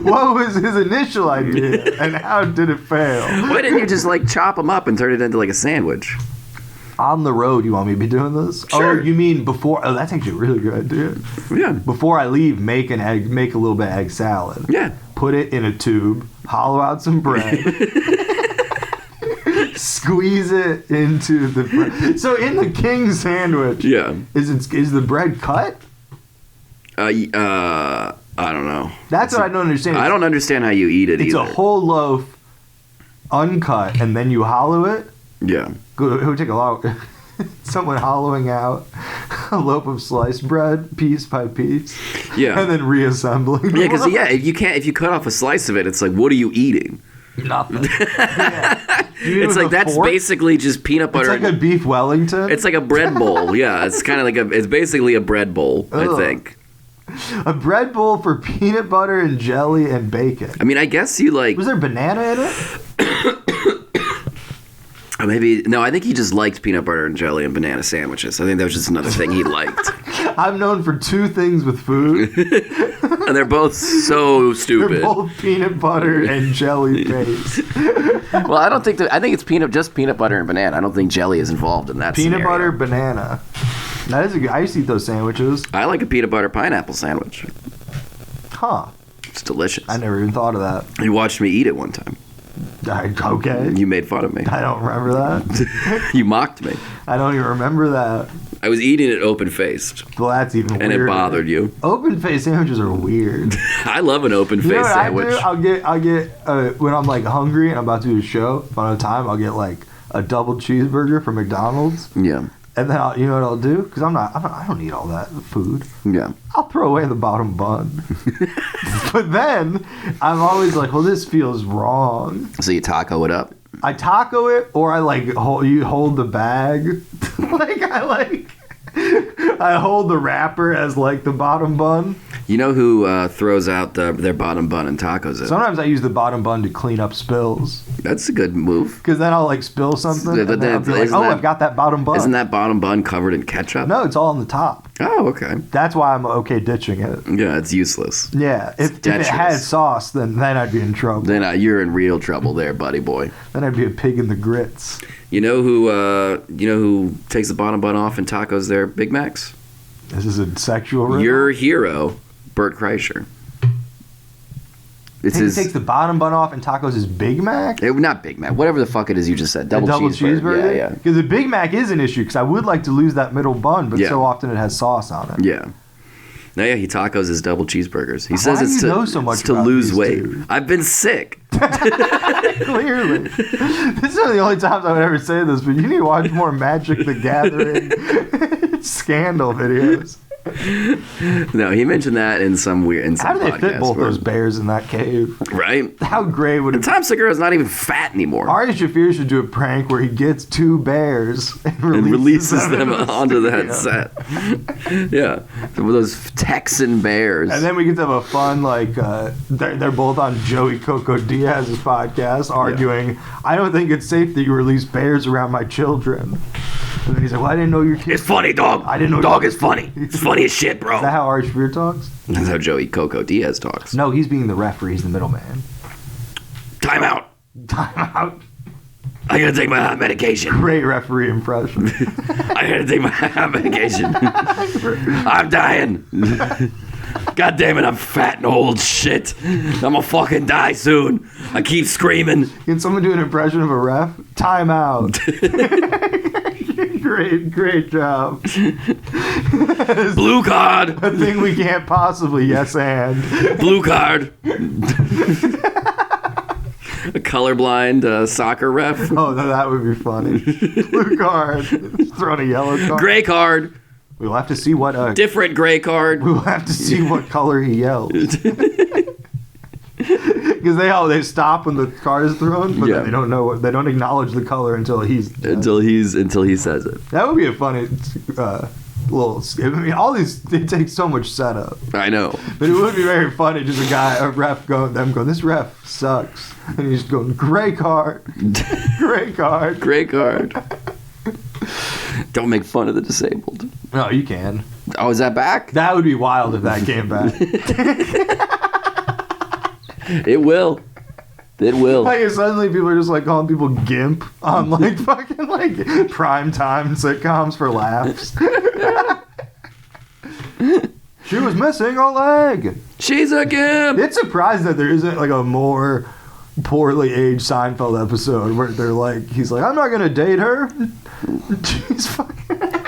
what was his initial idea, and how did it fail? Why didn't you just, like, chop them up and turn it into, like, a sandwich? On the road, you want me to be doing this? Sure. Oh, you mean before? Oh, that's actually a really good idea. Yeah. Before I leave, make a little bit of egg salad. Yeah. Put it in a tube, hollow out some bread. Squeeze it into the bread. So in the king sandwich, is the bread cut? I don't know. That's what I don't understand. I don't understand how you eat it either. It's a whole loaf, uncut, and then you hollow it? Yeah. It would take a lot. Someone hollowing out a loaf of sliced bread piece by piece, and then reassembling. Yeah, because if you cut off a slice of it, it's like, what are you eating? Nothing. It's like that's basically just peanut butter. It's like a beef Wellington. It's like a bread bowl. Yeah, it's kind of like it's basically a bread bowl. I think. A bread bowl for peanut butter and jelly and bacon. I mean, I guess you like. Was there banana in it? Maybe no. I think he just liked peanut butter and jelly and banana sandwiches. I think that was just another thing he liked. I'm known for 2 things with food, and they're both so stupid. They're both peanut butter and jelly based. Well, I don't think I think it's just peanut butter and banana. I don't think jelly is involved in that. Peanut butter, banana. That is I used to eat those sandwiches. I like a peanut butter pineapple sandwich. Huh. It's delicious. I never even thought of that. You watched me eat it one time. Okay. You made fun of me. I don't remember that. You mocked me. I don't even remember that. I was eating it open-faced. Well, that's even weirder. And it bothered you. Open-faced sandwiches are weird. I love an open-faced sandwich. I do? I'll get when I'm like hungry and I'm about to do a show, if I don't have time, I'll get like a double cheeseburger from McDonald's. Yeah. And then you know what I'll do? Because I don't eat all that food. Yeah. I'll throw away the bottom bun. But then I'm always like, well, this feels wrong. So you taco it up? I taco it, or I like hold the bag. I hold the wrapper as like the bottom bun. You know who throws out their bottom bun and tacos it? Sometimes I use the bottom bun to clean up spills. That's a good move. Because then I'll like spill something, and then I'll be like, I've got that bottom bun. Isn't that bottom bun covered in ketchup? No, it's all on the top. Oh, okay. That's why I'm okay ditching it. Yeah, it's useless. Yeah, if it had sauce, then I'd be in trouble. Then you're in real trouble there, buddy boy. Then I'd be a pig in the grits. You know who takes the bottom bun off and tacos their Big Macs? This is a sexual riddle? Your hero, Bert Kreischer. He takes the bottom bun off and tacos his Big Mac? Not Big Mac. Whatever the fuck it is you just said. Double cheeseburger? Yeah. Because the Big Mac is an issue, because I would like to lose that middle bun, but so often it has sauce on it. Yeah. No, yeah, he tacos his double cheeseburgers. He says it's to lose weight. I've been sick. Clearly. This is one of the only times I would ever say this, but you need to watch more Magic the Gathering scandal videos. No, he mentioned that in some How do they fit both those bears in that cave? Right? How great would it be? Tom Segura's not even fat anymore. Ari Shaffir should do a prank where he gets 2 bears and releases them onto that set. Yeah. Those Texan bears. And then we get to have a fun, like, they're both on Joey Coco Diaz's podcast arguing, I don't think it's safe that you release bears around my children. And then he's like, well, I didn't know your kids. It's funny, dog. I didn't know. Dog is funny. It's funny as shit, bro. Is that how Ari Shaffir talks? That's how Joey Coco Diaz talks. No, he's being the referee. He's the middleman. Time out. I gotta take my hot medication. Great referee impression. I gotta take my hot medication. I'm dying. God damn it, I'm fat and old shit. I'm gonna fucking die soon. I keep screaming. Can someone do an impression of a ref? Time out. Great job. Blue card. A thing we can't possibly yes and. Blue card. A colorblind soccer ref. Oh, that would be funny. Blue card. Throwing a yellow card. Gray card. We'll have to see what... Different gray card. We'll have to see what color he yells. Because they stop when the card is thrown, but then they don't know they don't acknowledge the color until he says it. That would be a funny little skip. I mean, all these they take so much setup. I know, but it would be very funny. Just a ref going, this ref sucks, and he's going gray card, gray card, gray card. Don't make fun of the disabled. No, you can. Oh, is that back? That would be wild if that came back. It will. It will. Like suddenly people are just like calling people gimp on like fucking like prime time sitcoms for laughs. She was missing a leg. She's a gimp. It's surprising that there isn't like a more poorly aged Seinfeld episode where they're like, he's like, I'm not gonna date her.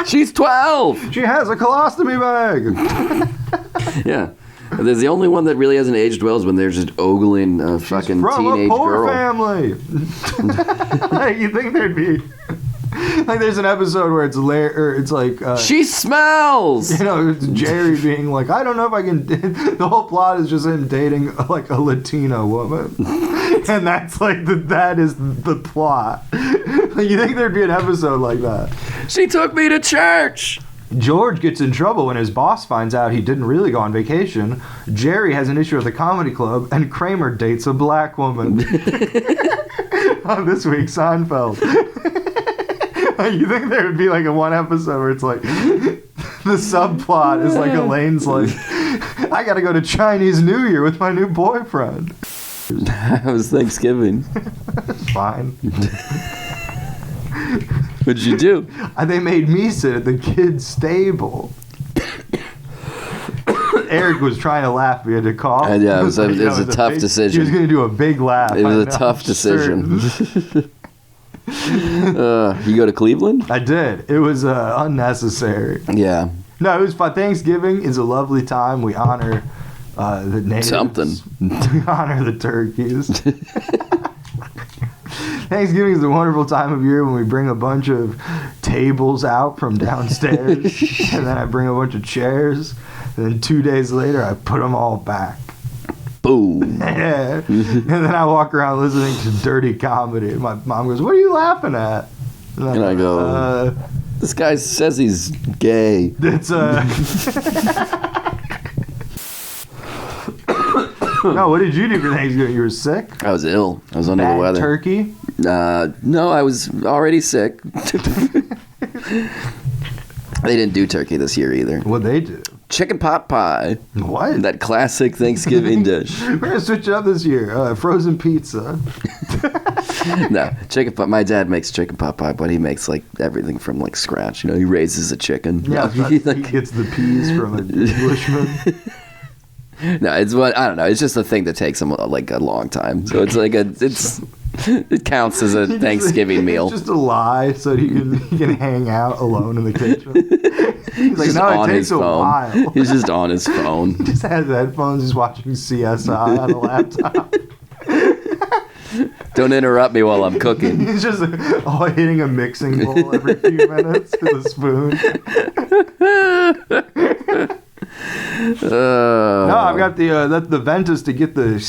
She's 12. She has a colostomy bag. Yeah. There's the only one that really hasn't aged well is when they're just ogling a fucking teenage girl. Family. Like, you think there'd be like there's an episode where it's like she smells. You know, it's Jerry being like, I don't know if I can. The whole plot is just him dating like a Latino woman, and that's like that is the plot. Like, you think there'd be an episode like that? She took me to church. George gets in trouble when his boss finds out he didn't really go on vacation. Jerry has an issue at the comedy club, and Kramer dates a black woman. On this week's Seinfeld. You think there would be like a one episode where it's like the subplot is like Elaine's like, I gotta go to Chinese New Year with my new boyfriend. It was Thanksgiving. Fine. What'd you do? They made me sit at the kids' stable. Eric was trying to laugh, but he had to cough. Yeah, it was a tough decision. He was going to do a big laugh. It was a tough decision. You go to Cleveland? I did. It was unnecessary. Yeah. No, it was fun. Thanksgiving is a lovely time. We honor the natives. Something. We honor the turkeys. Thanksgiving is a wonderful time of year when we bring a bunch of tables out from downstairs, and then I bring a bunch of chairs, and then 2 days later I put them all back. Boom. Yeah. And then I walk around listening to dirty comedy, and my mom goes, "What are you laughing at?" And I go, "This guy says he's gay." It's No, what did you do for Thanksgiving? You were sick? I was ill. I was under the weather. Turkey? No, I was already sick. They didn't do turkey this year either. What'd they do? Chicken pot pie. What? That classic Thanksgiving dish. We're going to switch it up this year. Frozen pizza. No, chicken pot. My dad makes chicken pot pie, but he makes like everything from like scratch. You know, he raises a chicken. Yeah, he gets the peas from an Englishman. No, it's what I don't know. It's just a thing that takes him like a long time. So it's like it counts as a Thanksgiving meal. It's just a lie so he can hang out alone in the kitchen. He's like, no, it takes a while. He's just on his phone. He just has headphones. He's watching CSI on a laptop. Don't interrupt me while I'm cooking. He's just hitting a mixing bowl every few minutes with a spoon. No, I've got the Ventus to get the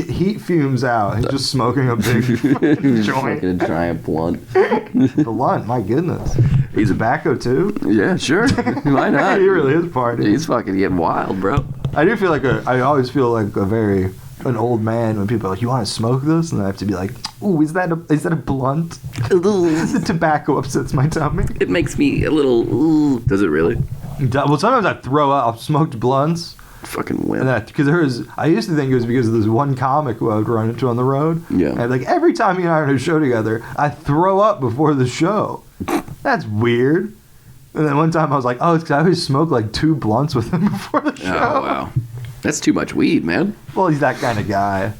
heat fumes out. He's just smoking a big joint. Smoking a giant blunt. The blunt, my goodness. He's tobacco too? Yeah, sure. Why not? He really is partying. He's fucking getting wild, bro. I do feel like I always feel like an old man when people are like, you want to smoke this? And I have to be like, ooh, is that a blunt? The tobacco upsets my tummy. It makes me a little, ooh. Does it really? Well, sometimes I throw up smoked blunts. Fucking wimp. Because I used to think it was because of this one comic who I would run into on the road. Yeah. And like every time he and I are on a show together, I throw up before the show. That's weird. And then one time I was like, oh, it's because I always smoke like 2 blunts with him before the show. Oh, wow. That's too much weed, man. Well, he's that kind of guy.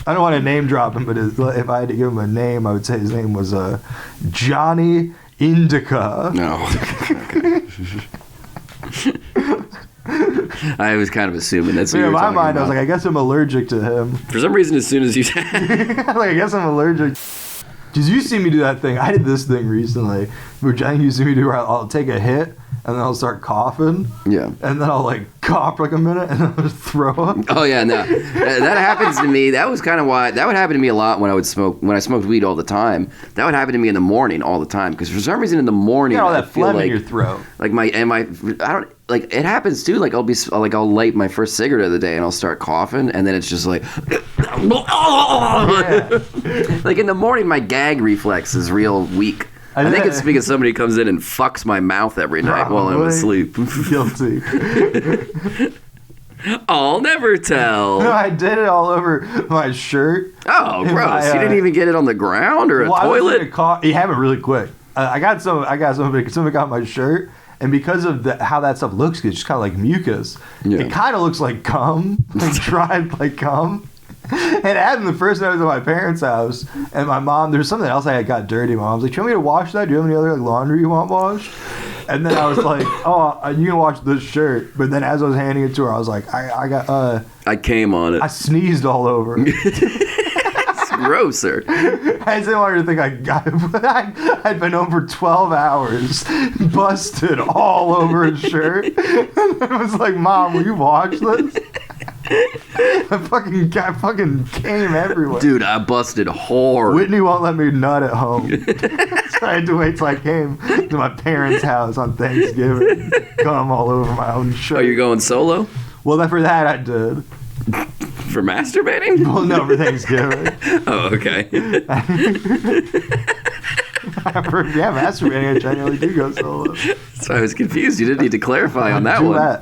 I don't want to name drop him, but if I had to give him a name, I would say his name was Johnny Indica. No. I was kind of assuming that's what Yeah, you in were my talking mind, I was about. like, I guess I'm allergic to him. For some reason, as soon as you said, Like, I guess I'm allergic. Because you see me do that thing. I did this thing recently, which I think you see me do where I'll take a hit, and then I'll start coughing. yeah. And then I'll, like, cough for like a minute, and then I'll just throw up. Oh yeah, no, that happens to me. That was kind of why that would happen to me a lot when I smoked weed all the time. That would happen to me in the morning all the time because for some reason in the morning You got all I that feel phlegm like in your throat. like I don't like it happens too. Like I'll light my first cigarette of the day and I'll start coughing and then it's just like Yeah. like in the morning my gag reflex is real weak. I think it's because somebody comes in and fucks my mouth every night while I'm asleep. Guilty. I'll never tell. No, I did it all over my shirt. Oh, In gross! my, You didn't even get it on the ground or a I was toilet. gonna you have it really quick. I got some somebody got my shirt, and because of how that stuff looks, it's just kind of like mucus. Yeah. It kind of looks like cum, like dried like cum. It happened the first night I was at my parents' house, and my mom, there's something else I had got dirty. My mom's like, "Do you want me to wash that? Do you have any other like, laundry you want washed?" And then I was like, "Oh, you can wash this shirt." But then as I was handing it to her, I was like, I came on it. I sneezed all over. It's grosser. I didn't want her to think I'd been home for 12 hours, busted all over his shirt. And I was like, "Mom, will you wash this?" I fucking came everywhere. Dude, I busted hard. Whitney won't let me nut at home. So I had to wait till I came to my parents' house on Thanksgiving. Cum all over my own shirt. Oh, you're going solo? Well, for that I did. For masturbating? Well, no, for Thanksgiving. Oh, okay. Yeah, masturbating, I genuinely do go solo. So I was confused. You didn't need to clarify on that one. Duet.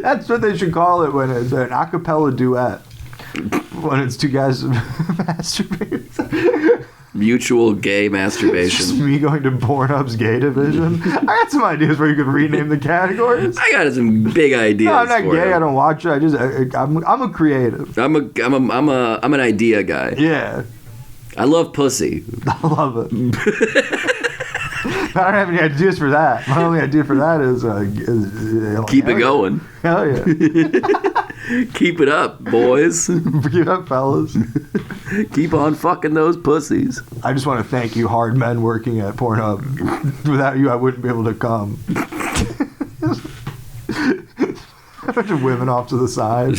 That's what they should call it when it's an acapella duet. When it's two guys masturbating. Mutual gay Just masturbation. me going to Pornhub's gay division. I got some ideas where you could rename the categories. I got some big ideas. No, I'm not for gay. you. I don't watch it. I'm a creative. I'm an idea guy. Yeah, I love pussy. I love it. I don't have any ideas for that. My only idea for that is Keep hell it going. Hell yeah. Keep it up, boys. Keep it up, fellas. Keep on fucking those pussies. I just want to thank you, hard men working at Pornhub. Without you, I wouldn't be able to come. A bunch of women off to the side.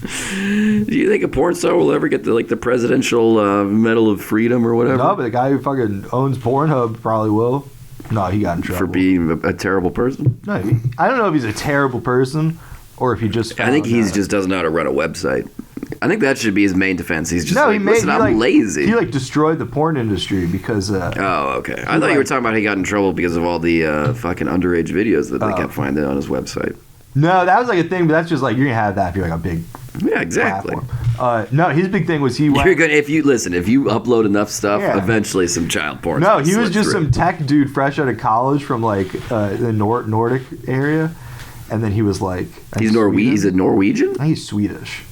Do you think a porn star will ever get the presidential Medal of Freedom or whatever? No, but the guy who fucking owns Pornhub probably will. No, he got in trouble. For being a terrible person? No, I don't know if he's a terrible person or if he just. I think he found, just doesn't know how to run a website. I think that should be his main defense. He's just listen, I'm like, lazy. He destroyed the porn industry because. Oh, okay. I thought you were talking about he got in trouble because of all the fucking underage videos that they kept finding on his website. No, that was like a thing, but that's just like you're gonna have that if you're like a big. Yeah, exactly. Platform. No, his big thing was he went. You're gonna if you upload enough stuff, Yeah. Eventually some child porn. No, he was just some tech dude fresh out of college from like the Nordic area, and then he was like. He's Norwegian. He's a Norwegian. I think he's Swedish.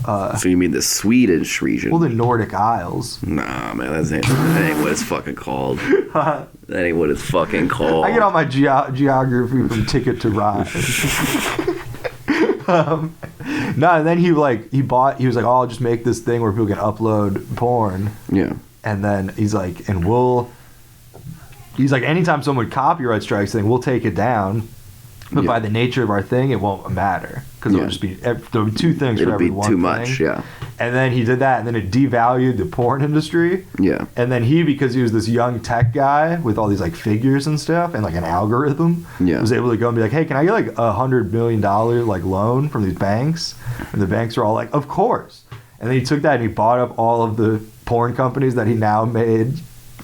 So you mean the Swedish region? Well, the Nordic Isles. Nah, man, that ain't what it's fucking called. That ain't what it's fucking called. I get all my geography from Ticket to Ride. No, and then he was like, oh, I'll just make this thing where people can upload porn. Yeah. And then he's like, anytime someone copyright strikes thing, we'll take it down. But by the nature of our thing, it won't matter. Because it'll just be there'll be two things for every one thing. It'll be too much, yeah. And then he did that, and then it devalued the porn industry. Yeah. And then because he was this young tech guy with all these like figures and stuff and like an algorithm, was able to go and be like, hey, can I get like $100 million like loan from these banks? And the banks were all like, of course. And then he took that and he bought up all of the porn companies that he now made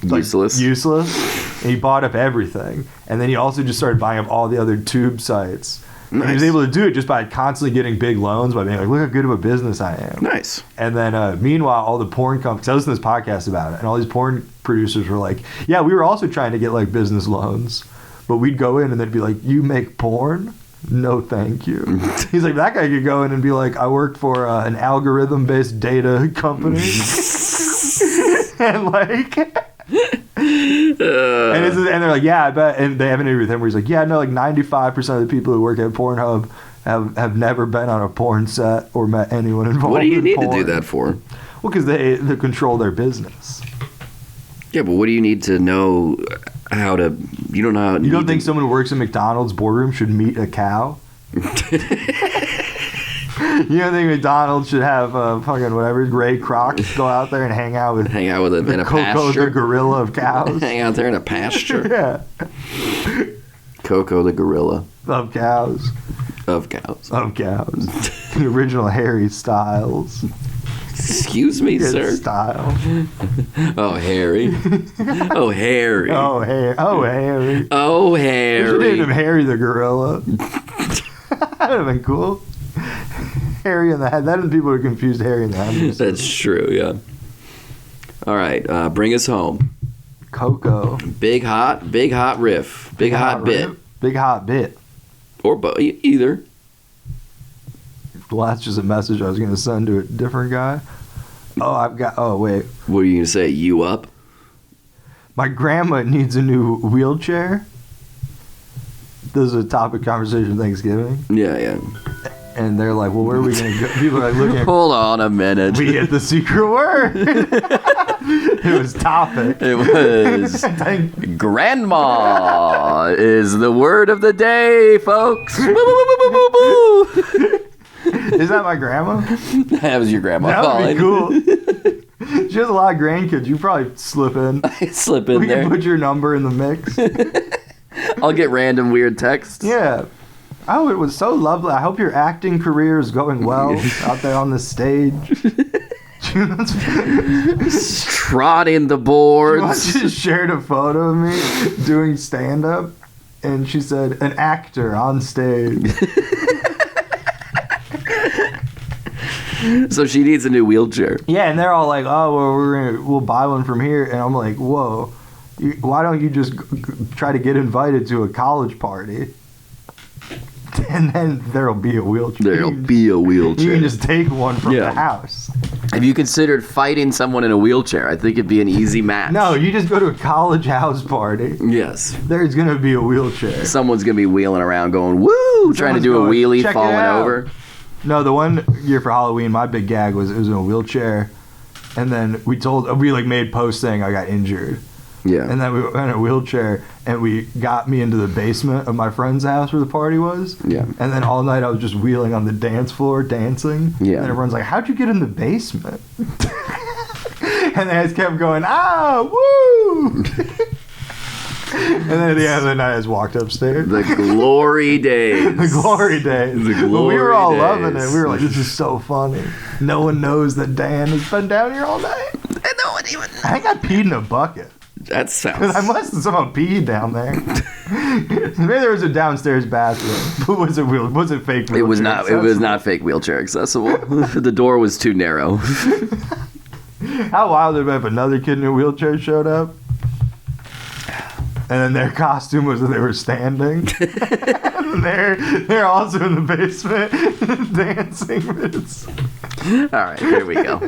useless. And he bought up everything. And then he also just started buying up all the other tube sites. Nice. And he was able to do it just by constantly getting big loans, by being like, look how good of a business I am. Nice. And then meanwhile, all the porn companies, I listened to this podcast about it, and all these porn producers were like, yeah, we were also trying to get like business loans. But we'd go in and they'd be like, you make porn? No, thank you. He's like, that guy could go in and be like, I worked for an algorithm-based data company. And like... And they're like, yeah, I bet. And they have an interview with him where he's like, yeah, no, like 95% of the people who work at Pornhub have never been on a porn set or met anyone involved. What do you in need porn. to do that for? Well, because they control their business. Yeah, but what do you need to know how to? You don't know. How You don't think someone who works in McDonald's boardroom should meet a cow? You don't think McDonald's should have fucking whatever Ray Kroc go out there and hang out with him in a Coco pasture? the gorilla of cows? Hang out there in a pasture. Yeah. Coco the gorilla Of cows. of cows. Of cows. The original Harry Styles. Excuse me, sir. Style. Oh, Harry. Oh, Harry. Oh, Harry. Oh, Harry. Oh, You should Harry. name him Harry the gorilla. That would have been cool. Harry and the Head. Then people would confuse Harry and the Head. That's true, yeah. All right, bring us home. Coco. Big hot riff. Big hot bit. Rip. Big hot bit. Or either. Well, that's just a message I was going to send to a different guy. Oh, wait. What are you going to say? You up? My grandma needs a new wheelchair. This is a topic conversation Thanksgiving. Yeah. And they're like, well, where are we going to go? People are like looking at... Hold on a minute. We get the secret word. It was topic. It was grandma is the word of the day, folks. Boo, boo, boo, boo, boo, boo, boo. Is that my grandma? That was your grandma That calling. would be cool. She has a lot of grandkids. You probably slip in. Slip in We there. can put your number in the mix. I'll get random weird texts. Yeah. Oh, it was so lovely. I hope your acting career is going well out there on the stage. Trotting the She boards. just shared a photo of me doing stand-up, and she said, an actor on stage. So she needs a new wheelchair. Yeah, and they're all like, oh, well, we'll buy one from here. And I'm like, whoa, why don't you just try to get invited to a college party? And then there'll be a wheelchair. There'll be a wheelchair. You can just take one from Yeah. the house. Have you considered fighting someone in a wheelchair? I think it'd be an easy match. No, you just go to a college house party. Yes. There's going to be a wheelchair. Someone's going to be wheeling around going, woo, trying to Someone's do a going, wheelie, "Check it falling out." over. No, the one year for Halloween, my big gag was it was in a wheelchair. And then we made posts saying I got injured. Yeah. And then we went in a wheelchair and we got me into the basement of my friend's house where the party was. Yeah. And then all night I was just wheeling on the dance floor dancing. Yeah. And everyone's like, how'd you get in the basement? And they just kept going, woo! And then at the end of the night I just walked upstairs. The glory days. The glory days. The But we glory were all days. loving it. We were like, this is so funny. No one knows that Dan has been down here all night. And no one even... I think I peed in a bucket. That I sounds... must have somehow peed down there. Maybe there was a downstairs bathroom. But was it fake? It was wheelchair not. It was accessible? not fake wheelchair accessible. The door was too narrow. How wild would it be if another kid in a wheelchair showed up? And then their costume was that they were standing. And they're also in the basement dancing. All right, here we go.